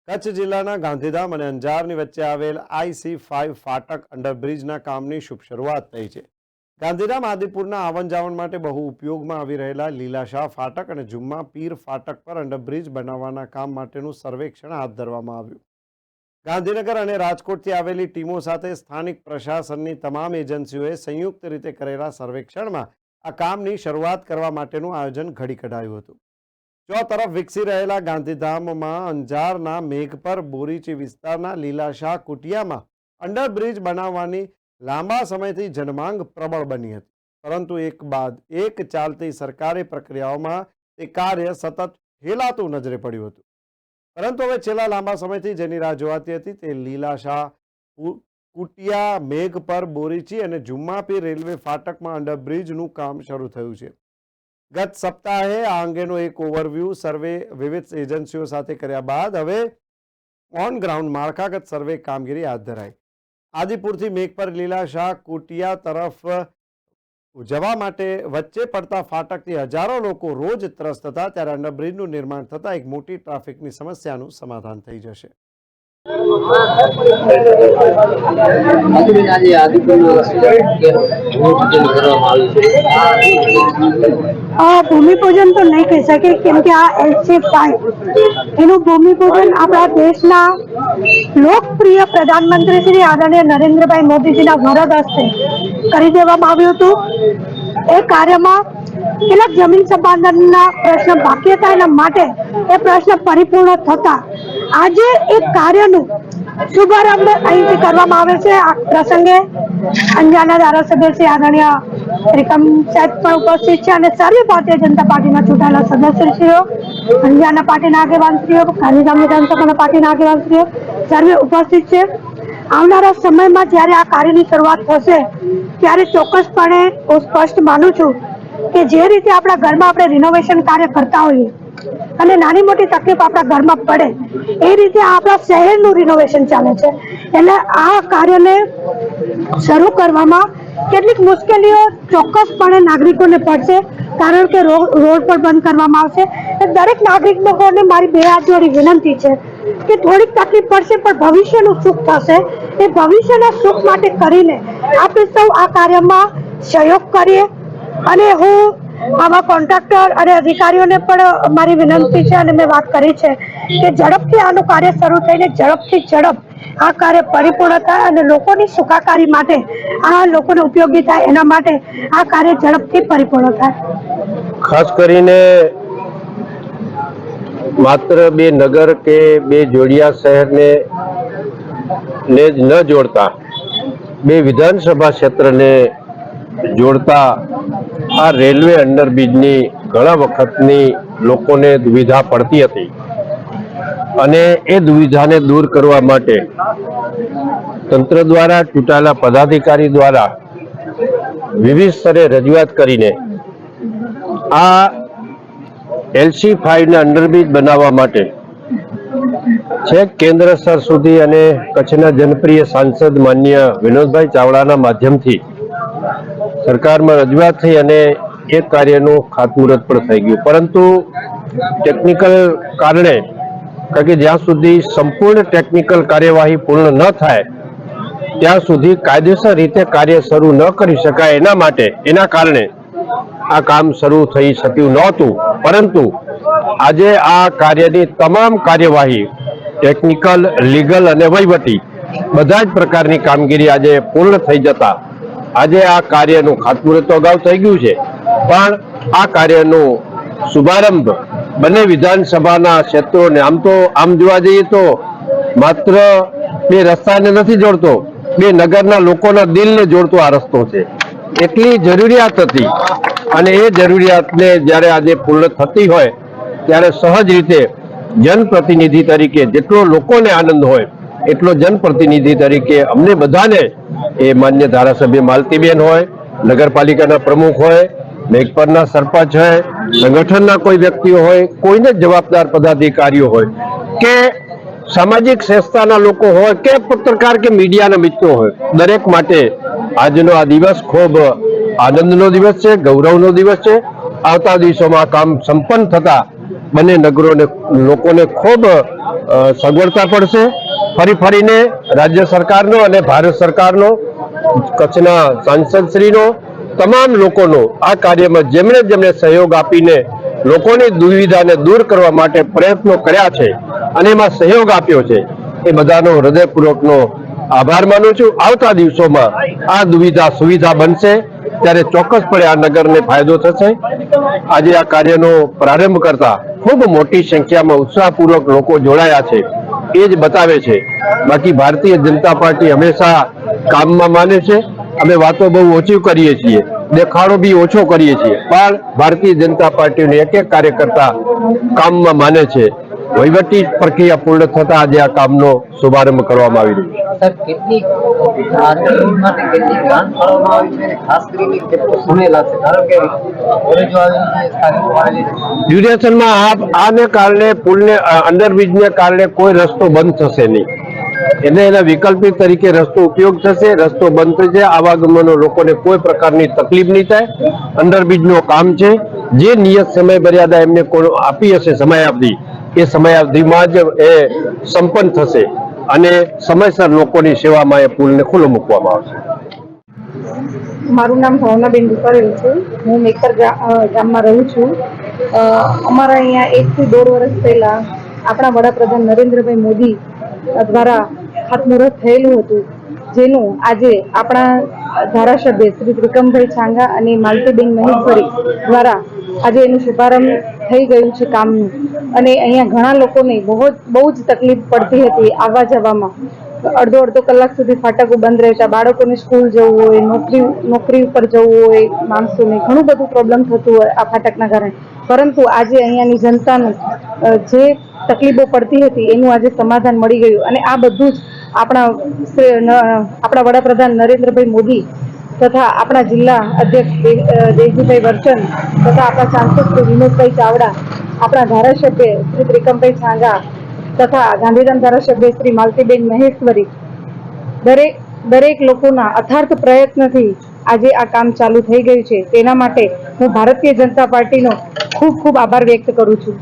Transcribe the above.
કચ્છ જિલ્લાના ગાંધીધામ અને અંજારની વચ્ચે આવેલ IC5 ફાટક અંડરબ્રિજના કામની શુભ શરૂઆત થઈ છે। ગાંધીધામ આદિપુરના આવન જાવન માટે બહુ ઉપયોગમાં આવી રહેલા લીલાશાહ ફાટક અને જુમ્મા પીર ફાટક પર અંડરબ્રિજ બનાવવાના કામ માટેનું સર્વેક્ષણ હાથ ધરવામાં આવ્યું। ગાંધીનગર અને રાજકોટથી આવેલી ટીમો સાથે સ્થાનિક પ્રશાસનની તમામ એજન્સીઓએ સંયુક્ત રીતે કરેલા સર્વેક્ષણમાં આ કામની શરૂઆત કરવા માટેનું આયોજન ઘડી કઢાયું હતું। જો તરફ વિકસી રહેલા ગાંધીધામમાં અંજારના મેઘપર બોરીચી વિસ્તારના લીલાશાહ કુટિયામાં અંડરબ્રિજ બનાવવાની લાંબા સમયથી જનમાંગ પ્રબળ બની હતી, પરંતુ એક બાદ એક ચાલતી સરકારી પ્રક્રિયાઓમાં તે કાર્ય સતત ઠેલાતું નજરે પડ્યું હતું। પરંતુ હવે છેલ્લા લાંબા સમયથી જેની રાહ જોવાતી હતી તે લીલાશાહ કુટિયા મેઘપર બોરીચી અને જુમ્માપીર રેલવે ફાટકમાં અંડરબ્રિજનું કામ શરૂ થયું છે। ગત સપ્તાહે આ અંગેનો એક ઓવરવ્યૂ સર્વે વિવિધ એજન્સીઓ સાથે કર્યા બાદ હવે ઓન ગ્રાઉન્ડ માળખાગત સર્વે કામગીરી હાથ ધરાઈ। આદિપુરથી મેઘપર લીલાશાહ કુટિયા તરફ જવા માટે વચ્ચે પડતા ફાટકથી હજારો લોકો રોજ ત્રસ્ત હતા, ત્યારે અંડરબ્રિજનું નિર્માણ થતાં એક મોટી ટ્રાફિકની સમસ્યાનું સમાધાન થઈ જશે। भूमि पूजन तो नहीं कह सके क्योंकि आ LC5 एनु भूमि पूजन अपना देशना लोकप्रिय प्रधानमंत्री श्री आदरणीय नरेंद्रभाई मोदीजीना वरद हस्ते કરી દેવામાં આવ્યું હતું। એ કાર્યમાં કેટલાક જમીન સંપાદનના પ્રશ્ન બાકી હતા, એના માટે એ પ્રશ્ન પરિપૂર્ણ થતા આજે એક કાર્યનું શુભારંભ અહીંથી કરવામાં આવે છે। આ પ્રસંગે અંજારના ધારાસભ્ય શ્રી આદરણીય ત્રિકમ સાહેબ પણ ઉપસ્થિત છે અને સર્વે ભારતીય જનતા પાર્ટીના ચૂંટાયેલા સદસ્યશ્રીઓ, અંજારના પાર્ટીના આગેવાનશ્રીઓ, ગાંધીધામ વિધાનસભાના પાર્ટીના આગેવાનશ્રીઓ સર્વે ઉપસ્થિત છે। આવનારા સમયમાં જ્યારે આ કાર્યની શરૂઆત થશે ત્યારે ચોક્કસપણે હું સ્પષ્ટ માનું છું કે જે રીતે આપણા ઘરમાં આપણે રિનોવેશન કાર્ય કરતા હોઈએ અને નાની મોટી તકલીફ આપણા ઘરમાં પડે એ રીતે આપણા શહેરનું રિનોવેશન ચાલે છે, એટલે આ કાર્યને શરૂ કરવામાં કેટલીક મુશ્કેલીઓ ચોક્કસપણે નાગરિકોને પડશે, કારણ કે રોડ પર બંધ કરવામાં આવશે। દરેક નાગરિકોને મારી બે હાથ જોડી વિનંતી છે કે થોડીક તકલીફ પડશે પણ ભવિષ્યનું સુખ થશે। એ ભવિષ્યના સુખ માટે કરીને આપણે સૌ આ કાર્યમાં સહયોગ કરીએ અને હું આવા કોન્ટ્રાક્ટર અને અધિકારીઓને પણ મારી વિનંતી છે અને મેં વાત કરી છે કે ઝડપથી આનું કાર્ય શરૂ થઈને ઝડપથી ઝડપ આ કાર્ય પરિપૂર્ણ થાય અને લોકોની સુખાકારી માટે આ લોકોને ઉપયોગી થાય એના માટે આ કાર્ય ઝડપથી પરિપૂર્ણ થાય। ખાસ કરીને માત્ર બે નગર કે બે જોડિયા શહેરને જ ન જોડતા બે વિધાનસભા ક્ષેત્રને જોડતા આ રેલવે અંડરબ્રિજની ઘણા વખતની લોકોને દુવિધા પડતી હતી અને એ દુવિધાને દૂર કરવા માટે તંત્ર દ્વારા ચૂંટાયેલા પદાધિકારી દ્વારા વિવિધ સ્તરે રજૂઆત કરીને આ LC5 ને અંડરબ્રિજ બનાવવા માટે છેક કેન્દ્ર સ્તર સુધી અને કચ્છના જનપ્રિય સાંસદ માનનીય વિનોદભાઈ ચાવડાના માધ્યમથી સરકારમાં રજૂઆત થઈ અને એ કાર્યનું ખાતમુહૂર્ત પણ થઈ ગયું, પરંતુ ટેકનિકલ કારણે, કારણ કે જ્યાં સુધી સંપૂર્ણ ટેકનિકલ કાર્યવાહી પૂર્ણ ન થાય ત્યાં સુધી કાયદેસર રીતે કાર્ય શરૂ ન કરી શકાય, એના કારણે આ કામ શરૂ થઈ શક્યું નહોતું। પરંતુ આજે આ કાર્યની તમામ કાર્યવાહી ટેકનિકલ, લીગલ અને વહીવટી બધા જ પ્રકારની કામગીરી આજે પૂર્ણ થઈ જતા આજે આ કાર્યનું ખાતમુહૂર્ત અગાઉ થઈ ગયું છે, પણ આ કાર્યનું શુભારંભ બંને વિધાનસભાના ક્ષેત્રોને આમ જોવા જઈએ તો માત્ર બે રસ્તાને નથી જોડતો, બે નગરના લોકોના દિલને જોડતો આ રસ્તો છે। એટલી જરૂરિયાત હતી અને એ જરૂરિયાતને જ્યારે આજે પૂર્ણ થતી હોય ત્યારે સહજ રીતે જનપ્રતિનિધિ તરીકે જેટલો લોકોને આનંદ હોય એટલો જનપ્રતિનિધિ તરીકે અમને બધાને, એ માન્ય ધારાસભ્ય માલતીબેન હોય, નગરપાલિકાના પ્રમુખ હોય, મેઘપરના સરપંચ હોય, સંગઠનના કોઈ વ્યક્તિઓ હોય, કોઈને જવાબદાર પદાધિકારીઓ હોય કે સામાજિક સંસ્થાના લોકો હોય કે પત્રકાર કે મીડિયાના મિત્રો હોય, દરેક માટે આજનો આ દિવસ ખૂબ આનંદનો દિવસ છે, ગૌરવનો દિવસ છે। આવતા દિવસોમાં કામ સંપન્ન થતા બંને નગરોને લોકોને ખૂબ સગવડતા પડશે. ફરીને રાજ્ય સરકારનો અને ભારત સરકારનો, કચ્છના સાંસદશ્રીનો, તમામ લોકોનો આ કાર્યમાં જેમણે સહયોગ આપીને લોકોની દુવિધાને દૂર કરવા માટે પ્રયત્નો કર્યા છે અને એમાં સહયોગ આપ્યો છે, એ બધાનો હૃદયપૂર્વકનો આભાર માનું છું. આવતા દિવસોમાં આ દુવિધા સુવિધા બનશે ત્યારે ચોક્કસપણે આ નગરને ફાયદો થશે. આજે આ કાર્યનો પ્રારંભ કરતા ખૂબ મોટી સંખ્યામાં ઉત્સાહપૂર્વક લોકો જોડાયા છે, એ જ બતાવે છે. બાકી ભારતીય જનતા પાર્ટી હંમેશા કામમાં માને છે. અમે વાતો બહુ ઓછી કરીએ છીએ, દેખાડો બી ઓછો કરીએ છીએ, પણ ભારતીય જનતા પાર્ટીનો એક કાર્યકર્તા કામમાં માને છે. વહીવટી પ્રક્રિયા પૂર્ણ થતા આજે આ કામનો શુભારંભ કરવામાં આવી રહ્યો છે. સર, કેટલી ગ્રાન્ટ ફાળવવામાં આવી છે અને ખાસ કરીને કેટલો સમય લાગશે? કારણ કે કોલેજો આવેલી છે, સ્થાનિકો આવેલી છે. ડ્યુરેશનમાં આને કારણે પુલને અંડરબ્રિજને કારણે કોઈ રસ્તો બંધ થશે નહીં, એટલે એના વિકલ્પિત તરીકે રસ્તો ઉપયોગ થશે. રસ્તો બંધ થશે, આવાગમનો લોકોને કોઈ પ્રકારની તકલીફ નહીં થાય. અંડરબ્રિજનું કામ છે, જે નિયત સમય મર્યાદા એમને આપી હશે સમયાવધિ, એ સમયાવધિમાં જ એ સંપન્ન થશે અને સમયસર લોકોની સેવામાં એ પુલને ખુલ્લો મૂકવામાં આવશે. મારું નામ ભાવનાબેન રૂપારેલ છે. હું મેકર ગામમાં રહું છું. અમારા અહીંયા 1 થી 1.5 વર્ષ પહેલા આપણા વડાપ્રધાન નરેન્દ્રભાઈ મોદી દ્વારા ખાતમુહૂર્ત થયેલું હતું, જેનું આજે આપણા ધારાસભ્ય શ્રી ત્રિકમભાઈ છાંગા અને માલતીબેન મહેશ્વરી દ્વારા આજે એનું શુભારંભ થઈ ગયું છે કામનું. અને અહીંયા ઘણા લોકોને બહુ જ તકલીફ પડતી હતી આવવા જવામાં. અડધો કલાક સુધી ફાટકો બંધ રહેતા, બાળકોને સ્કૂલ જવું હોય, નોકરી ઉપર જવું હોય, માણસોને ઘણું બધું પ્રોબ્લેમ થતું હોય આ ફાટકના કારણે. પરંતુ આજે અહીંયાની જનતાને જે તકલીફો પડતી હતી એનું આજે સમાધાન મળી ગયું. અને આ બધું જ આપણા વડાપ્રધાન નરેન્દ્રભાઈ મોદી તથા આપણા જિલ્લા અધ્યક્ષ દેવજીભાઈ વર્ચન તથા આપણા સાંસદ શ્રી વિનોદભાઈ ચાવડા, આપણા ધારાસભ્ય શ્રી ત્રિકમભાઈ છાંગા તથા ગાંધીધામ ધારાસભ્ય શ્રી માલતીબેન મહેશ્વરી, દરેક લોકોના અથાર્થ પ્રયત્નથી આજે આ કામ ચાલુ થઈ ગયું છે. તેના માટે હું ભારતીય જનતા પાર્ટીનો ખૂબ આભાર વ્યક્ત કરું છું.